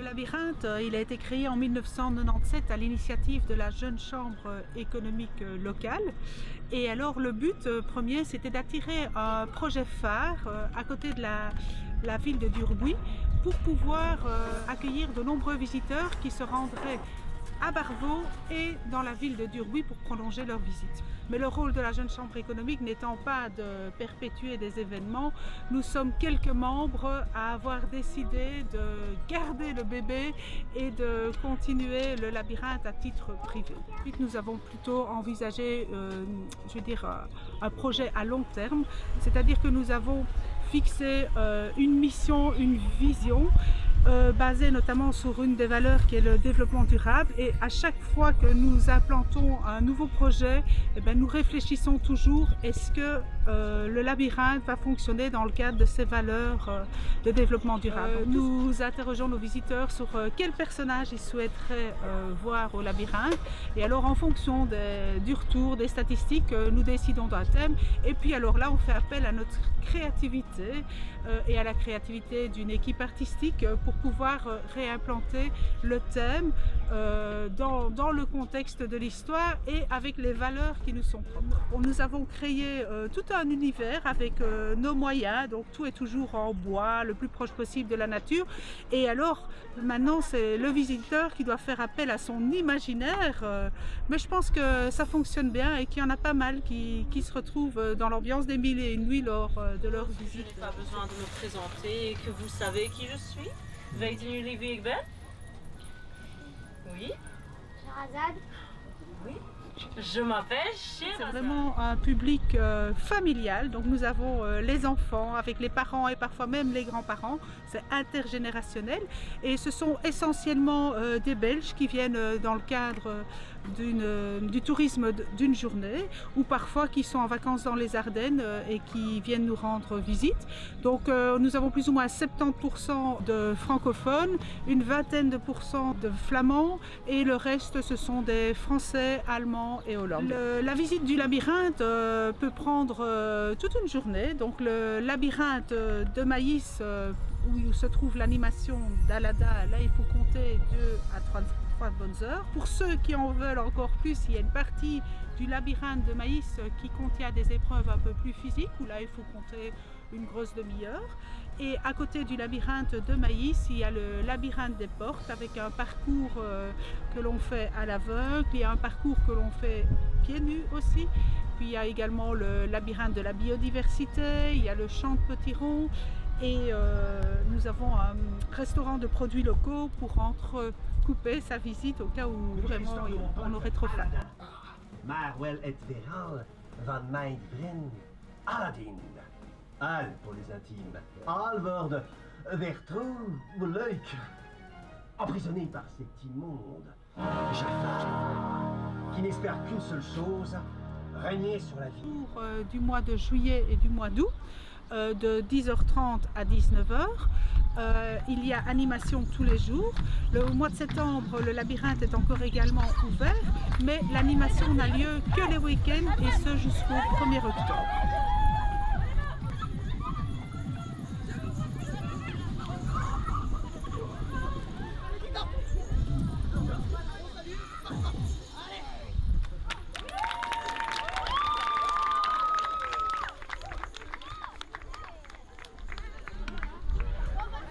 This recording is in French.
labyrinthe, il a été créé en 1997 à l'initiative de la Jeune Chambre économique locale. Et alors le but premier, c'était d'attirer un projet phare à côté de la ville de Durbuy pour pouvoir accueillir de nombreux visiteurs qui se rendraient à Barvaux et dans la ville de Durbuy pour prolonger leur visite. Mais le rôle de la Jeune Chambre économique n'étant pas de perpétuer des événements, nous sommes quelques membres à avoir décidé de garder le bébé et de continuer le labyrinthe à titre privé. Ensuite, nous avons plutôt envisagé, un projet à long terme, c'est-à-dire que nous avons fixé une mission, une vision, basée notamment sur une des valeurs qui est le développement durable, et à chaque fois que nous implantons un nouveau projet, nous réfléchissons toujours est-ce que le labyrinthe va fonctionner dans le cadre de ces valeurs de développement durable. Nous interrogeons nos visiteurs sur quel personnage ils souhaiteraient voir au labyrinthe, et alors en fonction du retour, des statistiques, nous décidons d'un thème, et puis alors là on fait appel à notre créativité et à la créativité d'une équipe artistique pour pouvoir réimplanter le thème dans le contexte de l'histoire et avec les valeurs qui nous sont propres. Nous avons créé tout un univers avec nos moyens, donc tout est toujours en bois, le plus proche possible de la nature, et alors maintenant c'est le visiteur qui doit faire appel à son imaginaire, mais je pense que ça fonctionne bien et qu'il y en a pas mal qui se retrouvent dans l'ambiance des Mille et une nuits lors de leur visite. Je n'ai pas besoin de me présenter et que vous savez qui je suis. Weet jullie wie ik ben? Oui. Sherazade. Oui. Je m'appelle Sherazade. C'est vraiment un public familial, donc nous avons les enfants avec les parents et parfois même les grands-parents, c'est intergénérationnel, et ce sont essentiellement des Belges qui viennent dans le cadre du tourisme d'une journée, ou parfois qui sont en vacances dans les Ardennes et qui viennent nous rendre visite. Donc nous avons plus ou moins 70% de francophones, une vingtaine de pourcents de flamands, et le reste ce sont des Français, Allemands et Hollandais. La visite du labyrinthe peut prendre toute une journée. Donc le labyrinthe de Maïs où se trouve l'animation d'Alada, là il faut compter 2 à 3 bonnes heures. Pour ceux qui en veulent encore plus, il y a une partie du labyrinthe de Maïs qui contient des épreuves un peu plus physiques, où là il faut compter une grosse demi-heure. Et à côté du labyrinthe de Maïs, il y a le labyrinthe des portes avec un parcours que l'on fait à l'aveugle, il y a un parcours que l'on fait pieds nus aussi. Puis il y a également le labyrinthe de la biodiversité, il y a le champ de Potiron, et nous avons un restaurant de produits locaux pour entrecouper sa visite au cas où vraiment on aurait trop faim. Maar wel het verhaal van mijn vriend Aladdin. Al pour les intimes. Al wordt leuk. Emprisonné par cet immonde Jafar, qui n'espère qu'une seule chose, régner sur la vie. Du mois de juillet et du mois d'août, de 10h30 à 19h. Il y a animation tous les jours. Le mois de septembre, le labyrinthe est encore également ouvert, mais l'animation n'a lieu que les week-ends et ce jusqu'au 1er octobre.